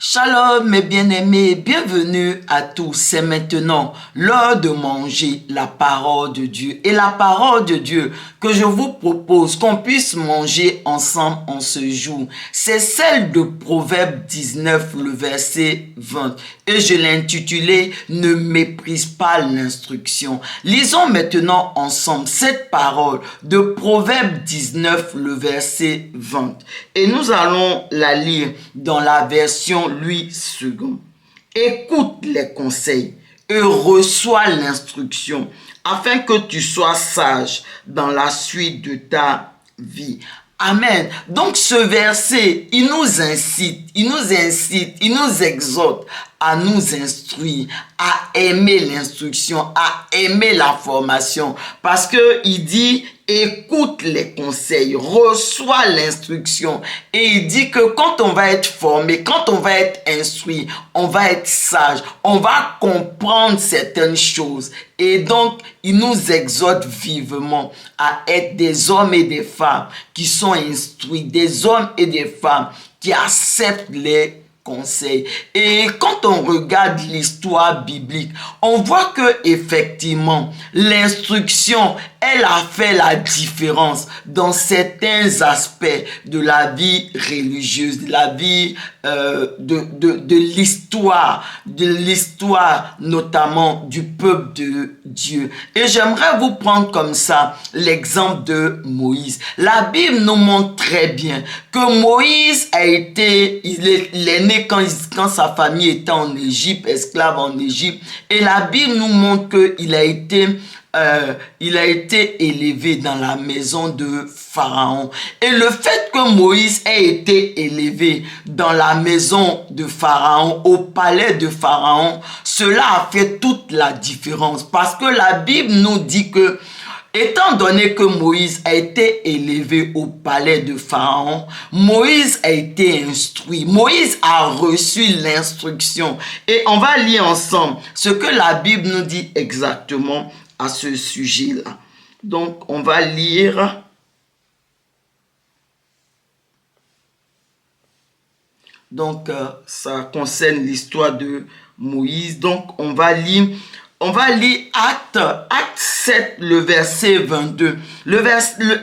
Shalom mes bien-aimés, bienvenue à tous. C'est maintenant l'heure de manger la parole de Dieu. Et la parole de Dieu que je vous propose qu'on puisse manger ensemble en ce jour, c'est celle de Proverbe 19, le verset 20. Et je l'ai intitulé « Ne méprise pas l'instruction ». Lisons maintenant ensemble cette parole de Proverbe 19, le verset 20. Et nous allons la lire dans la version Louis II. Écoute les conseils et reçois l'instruction afin que tu sois sage dans la suite de ta vie. Amen. Donc ce verset, il nous incite, il nous exhorte à nous instruire, à aimer l'instruction, à aimer la formation. Parce que il dit, écoute les conseils, reçois l'instruction. Et il dit que quand on va être formé, quand on va être instruit, on va être sage, on va comprendre certaines choses. Et donc, il nous exhorte vivement à être des hommes et des femmes qui sont instruits, des hommes et des femmes qui acceptent les conseils. Et quand on regarde l'histoire biblique, on voit que effectivement l'instruction, elle a fait la différence dans certains aspects de la vie religieuse, de la vie de l'histoire notamment du peuple de Dieu. Et j'aimerais vous prendre comme ça l'exemple de Moïse. La Bible nous montre très bien que Moïse il est né quand sa famille était en Égypte, esclave en Égypte. Et la Bible nous montre qu'il a été élevé dans la maison de Pharaon. Et le fait que Moïse ait été élevé dans la maison de Pharaon, au palais de Pharaon, cela a fait toute la différence. Parce que la Bible nous dit que, étant donné que Moïse a été élevé au palais de Pharaon, Moïse a été instruit. Moïse a reçu l'instruction. Et on va lire ensemble ce que la Bible nous dit exactement à ce sujet-là. Donc, on va lire. Donc, ça concerne l'histoire de Moïse. Donc, on va lire Acte 7, le verset 22.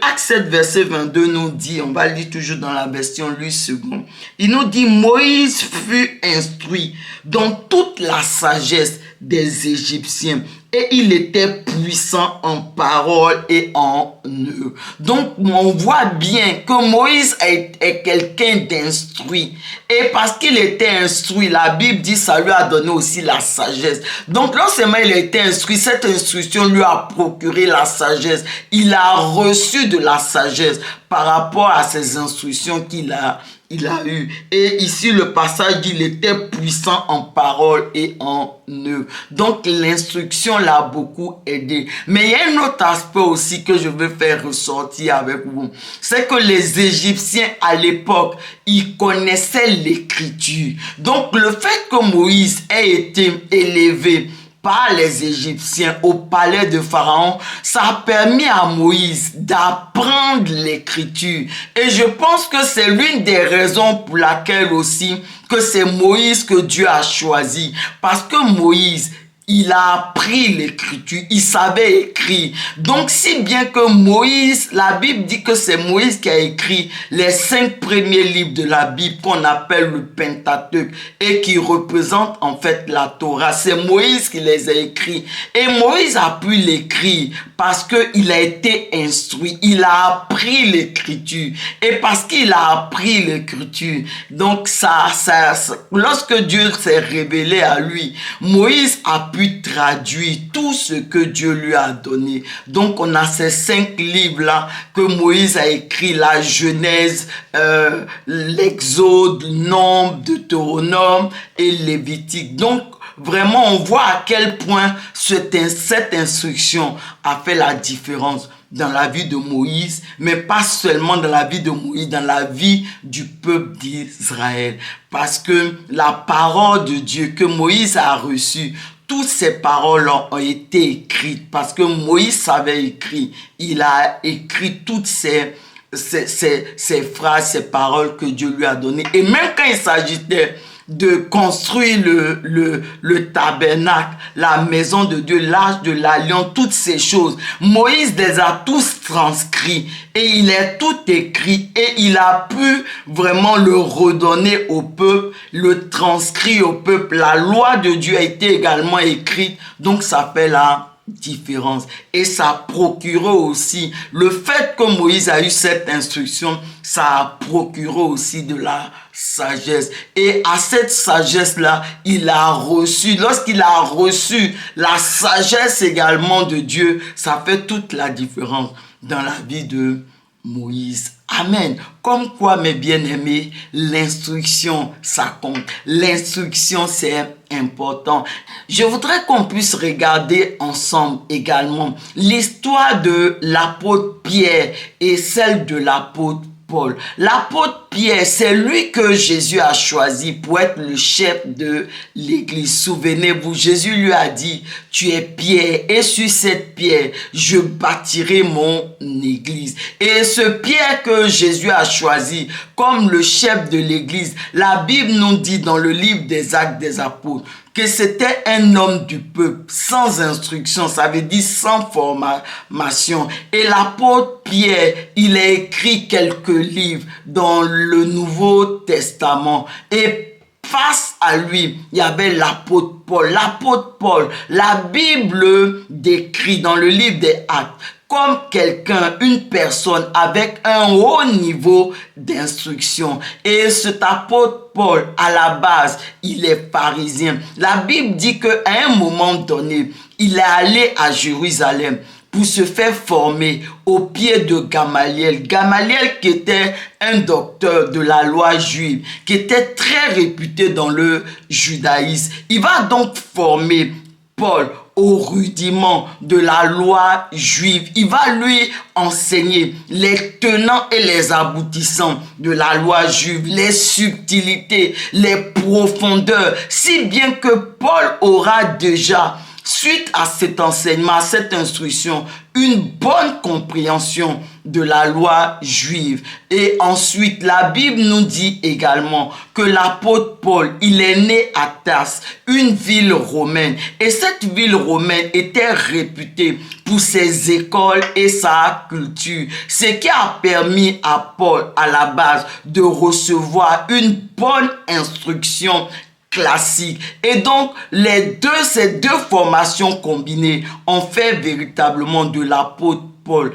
Acte 7, verset 22 nous dit, on va lire toujours dans la version Louis II. Il nous dit, Moïse fut instruit dans toute la sagesse des Égyptiens et il était puissant en parole et en œuvre. Donc, on voit bien que Moïse est quelqu'un d'instruit. Et parce qu'il était instruit, la Bible dit ça lui a donné aussi la sagesse. Donc, non seulement il a été instruit, cette instruction lui a procuré la sagesse. Il a reçu de la sagesse par rapport à ces instructions qu'il a eu. Et ici, le passage dit, il était puissant en parole et en œuvre. Donc, l'instruction l'a beaucoup aidé. Mais il y a un autre aspect aussi que je veux faire ressortir avec vous. C'est que les Égyptiens, à l'époque, ils connaissaient l'écriture. Donc, le fait que Moïse ait été élevé par les Égyptiens au palais de Pharaon, ça a permis à Moïse d'apprendre l'écriture. Et je pense que c'est l'une des raisons pour laquelle aussi que c'est Moïse que Dieu a choisi. Parce que Moïse, il a appris l'écriture, il savait écrire. Donc, si bien que Moïse, la Bible dit que c'est Moïse qui a écrit les 5 premiers livres de la Bible qu'on appelle le Pentateuque et qui représente en fait la Torah. C'est Moïse qui les a écrits. Et Moïse a pu l'écrire parce qu'il a été instruit. Il a appris l'écriture. Et parce qu'il a appris l'écriture, donc lorsque Dieu s'est révélé à lui, Moïse a pu traduire tout ce que Dieu lui a donné. Donc, on a ces 5 livres-là que Moïse a écrit, la Genèse, l'Exode, Nombre, Deutéronome et Lévitique. Donc, vraiment, on voit à quel point cette instruction a fait la différence dans la vie de Moïse, mais pas seulement dans la vie de Moïse, dans la vie du peuple d'Israël. Parce que la parole de Dieu que Moïse a reçue, toutes ces paroles ont été écrites parce que Moïse savait écrire. Il a écrit toutes ces phrases, ces paroles que Dieu lui a données. Et même quand il s'agissait de construire le tabernacle, la maison de Dieu, l'arche de l'alliance, toutes ces choses. Moïse les a tous transcrits et il est tout écrit et il a pu vraiment le redonner au peuple, le transcrit au peuple. La loi de Dieu a été également écrite, donc ça fait la différence. Et ça procure aussi, le fait que Moïse a eu cette instruction, ça a procuré aussi de la sagesse. Et à cette sagesse-là, il a reçu, lorsqu'il a reçu la sagesse également de Dieu, ça fait toute la différence dans la vie de Moïse. Amen. Comme quoi, mes bien-aimés, l'instruction, ça compte. L'instruction, c'est important. Je voudrais qu'on puisse regarder ensemble également l'histoire de l'apôtre Pierre et celle de l'apôtre Paul. L'apôtre Pierre, c'est lui que Jésus a choisi pour être le chef de l'église. Souvenez-vous, Jésus lui a dit, tu es Pierre et sur cette pierre, je bâtirai mon église. Et ce Pierre que Jésus a choisi comme le chef de l'église, la Bible nous dit dans le livre des Actes des Apôtres, que c'était un homme du peuple, sans instruction, ça veut dire sans formation. Et l'apôtre Pierre, il a écrit quelques livres dans le Nouveau Testament. Et face à lui, il y avait l'apôtre Paul. L'apôtre Paul, la Bible décrit dans le livre des Actes comme quelqu'un, une personne avec un haut niveau d'instruction. Et cet apôtre Paul, à la base, il est pharisien. La Bible dit qu'à un moment donné, il est allé à Jérusalem pour se faire former au pied de Gamaliel. Gamaliel qui était un docteur de la loi juive, qui était très réputé dans le judaïsme. Il va donc former Paul au rudiment de la loi juive. Il va lui enseigner les tenants et les aboutissants de la loi juive, les subtilités, les profondeurs, si bien que Paul aura déjà, suite à cet enseignement, à cette instruction, une bonne compréhension de la loi juive. Et ensuite, la Bible nous dit également que l'apôtre Paul, il est né à Tarse, une ville romaine. Et cette ville romaine était réputée pour ses écoles et sa culture. Ce qui a permis à Paul, à la base, de recevoir une bonne instruction classique. Et donc, ces deux formations combinées ont fait véritablement de l'apôtre Paul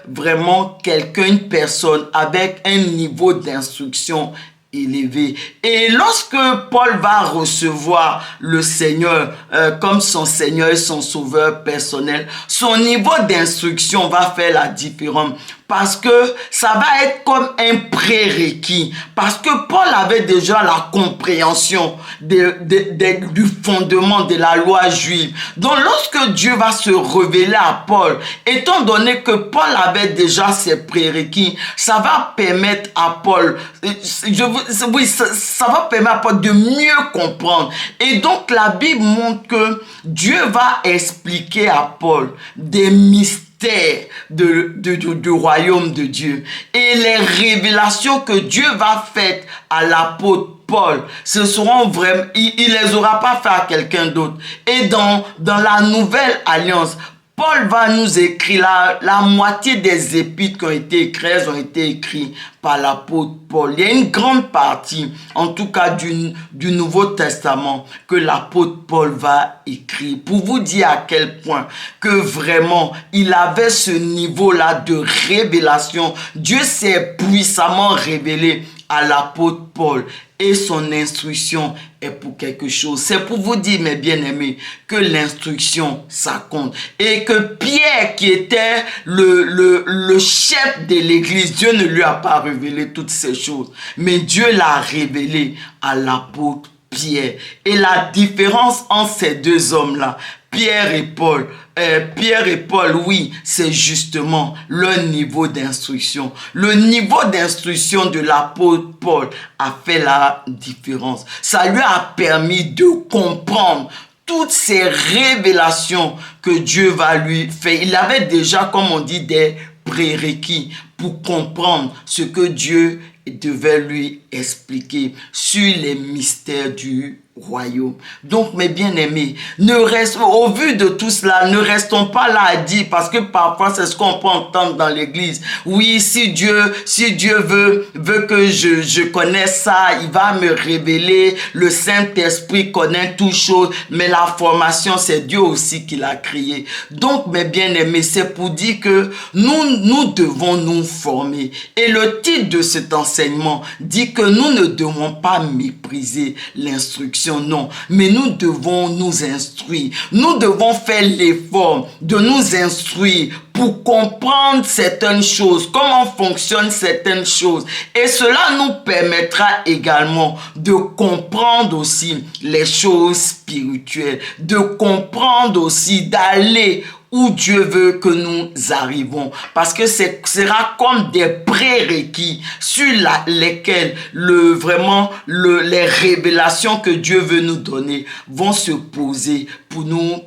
vraiment quelqu'un, une personne avec un niveau d'instruction élevé. Et lorsque Paul va recevoir le Seigneur comme son Seigneur et son sauveur personnel, son niveau d'instruction va faire la différence. Parce que ça va être comme un prérequis. Parce que Paul avait déjà la compréhension du fondement de la loi juive. Donc lorsque Dieu va se révéler à Paul, étant donné que Paul avait déjà ses prérequis, ça va permettre à Paul, ça va permettre à Paul de mieux comprendre. Et donc la Bible montre que Dieu va expliquer à Paul des mystères du royaume de Dieu. Et les révélations que Dieu va faire à l'apôtre Paul, ce seront vraiment, il les aura pas fait à quelqu'un d'autre. Et dans la nouvelle alliance, Paul va nous écrire la moitié des épîtres qui ont été écrites, ont été écrites par l'apôtre Paul. Il y a une grande partie, en tout cas du Nouveau Testament, que l'apôtre Paul va écrire. Pour vous dire à quel point que vraiment, il avait ce niveau-là de révélation. Dieu s'est puissamment révélé à l'apôtre Paul. Et son instruction est pour quelque chose. C'est pour vous dire, mes bien-aimés, que l'instruction, ça compte. Et que Pierre, qui était le chef de l'église, Dieu ne lui a pas révélé toutes ces choses. Mais Dieu l'a révélé à l'apôtre Pierre. Et la différence entre ces deux hommes-là, Pierre et Paul, oui, c'est justement leur niveau d'instruction. Le niveau d'instruction de l'apôtre Paul a fait la différence. Ça lui a permis de comprendre toutes ces révélations que Dieu va lui faire. Il avait déjà, comme on dit, des prérequis pour comprendre ce que Dieu devait lui expliquer sur les mystères du royaume. Donc, mes bien-aimés, au vu de tout cela, ne restons pas là à dire, parce que parfois c'est ce qu'on peut entendre dans l'église. Oui, si Dieu veut que je connaisse ça, il va me révéler. Le Saint-Esprit connaît toutes choses, mais la formation, c'est Dieu aussi qui l'a créée. Donc, mes bien-aimés, c'est pour dire que nous devons nous former. Et le titre de cet enseignement dit que nous ne devons pas mépriser l'instruction. Non, mais nous devons nous instruire. Nous devons faire l'effort de nous instruire pour comprendre certaines choses, comment fonctionnent certaines choses. Et cela nous permettra également de comprendre aussi les choses spirituelles, de comprendre aussi, d'aller où Dieu veut que nous arrivons. Parce que ce sera comme des prérequis sur lesquels les révélations que Dieu veut nous donner vont se poser pour nous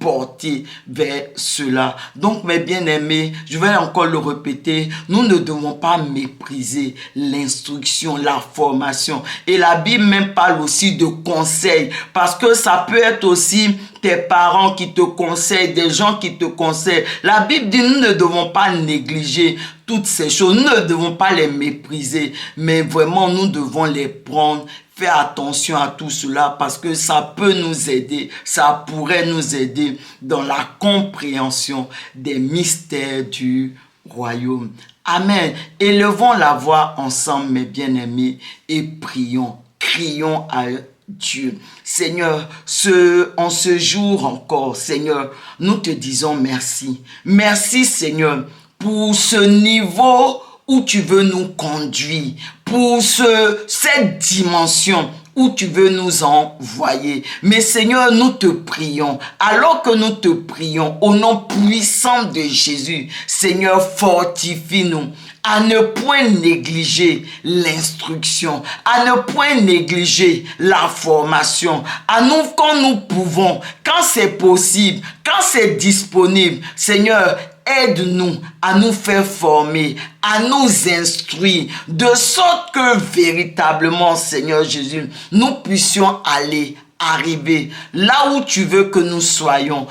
porter vers cela. Donc, mes bien-aimés, je vais encore le répéter, nous ne devons pas mépriser l'instruction, la formation. Et la Bible même parle aussi de conseils, parce que ça peut être aussi tes parents qui te conseillent, des gens qui te conseillent. La Bible dit, nous ne devons pas négliger toutes ces choses, nous ne devons pas les mépriser, mais vraiment nous devons les prendre. Fais attention à tout cela parce que ça peut nous aider, ça pourrait nous aider dans la compréhension des mystères du royaume. Amen. Élevons la voix ensemble, mes bien-aimés, et prions, crions à Dieu. Seigneur, en ce jour encore, Seigneur, nous te disons merci. Merci, Seigneur, pour ce niveau où tu veux nous conduire, pour cette dimension où tu veux nous envoyer. Mais Seigneur, nous te prions, alors que nous te prions, au nom puissant de Jésus, Seigneur, fortifie-nous à ne point négliger l'instruction, à ne point négliger la formation, à nous quand nous pouvons, quand c'est possible, quand c'est disponible. Seigneur, aide-nous à nous faire former, à nous instruire, de sorte que véritablement, Seigneur Jésus, nous puissions arriver là où tu veux que nous soyons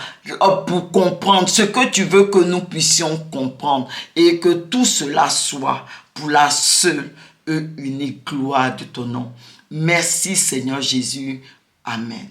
pour comprendre ce que tu veux que nous puissions comprendre et que tout cela soit pour la seule et unique gloire de ton nom. Merci Seigneur Jésus. Amen.